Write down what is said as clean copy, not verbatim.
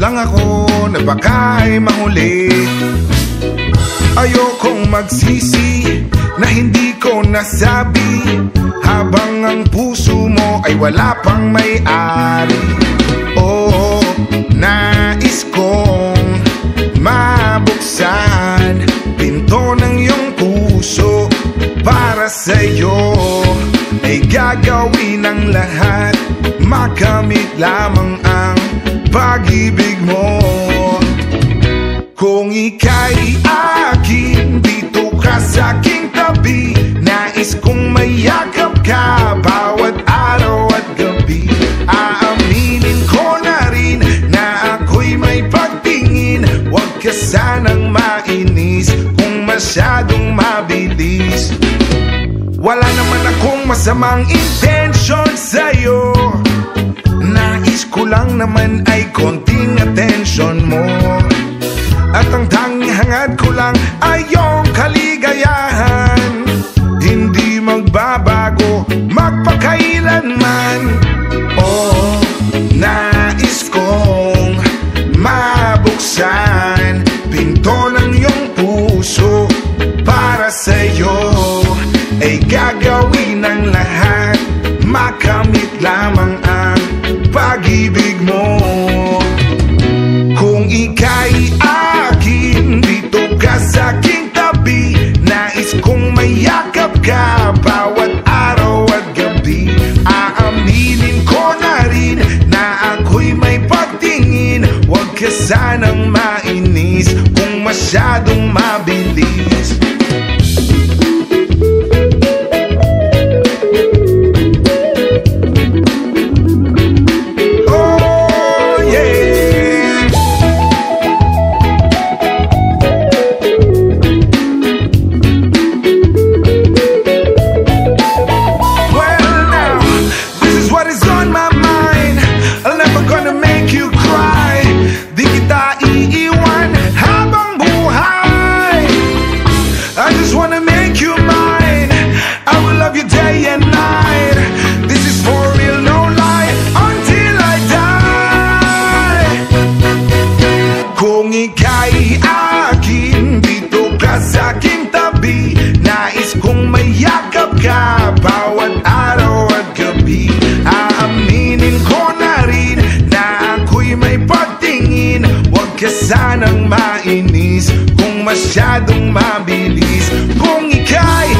lang ako na baka'y mahuli. Ayokong magsisi na hindi ko nasabi, habang ang puso mo ay wala pang may-ari. Oh, nais kong mabuksan pinto ng iyong puso para sa'yo. Ay gagawin ang lahat, makamit lamang ang pag-ibig mo. Kung ika'y akin, dito ka sa aking tabi. Nais kong mayakap ka bawat araw at gabi. Aaminin ko na rin na ako'y may pagtingin. Huwag ka sanang mainis kung masyadong mabilis. Wala naman akong masamang intensyon sa'yo. Nais ko lang naman ay konting atensyon mo. At ang tanging hangad ko lang ay iyong kaligayahan. Hindi magbabago magpakailanman. Oh, nais kong mabuksan pinto ng iyong puso para sa'yo. Ay gagawin ang lahat, makamit lamang ang pag-ibig mo. Kung ika'y akin, dito ka sa aking tabi. Nais kong mayakap ka bawat araw at gabi. Aaminin ko na rin na ako'y may pagtingin. Huwag ka sanang mainis kung masyadong mabilis. Sanang mainis kung masyadong mabilis. Kung ika'y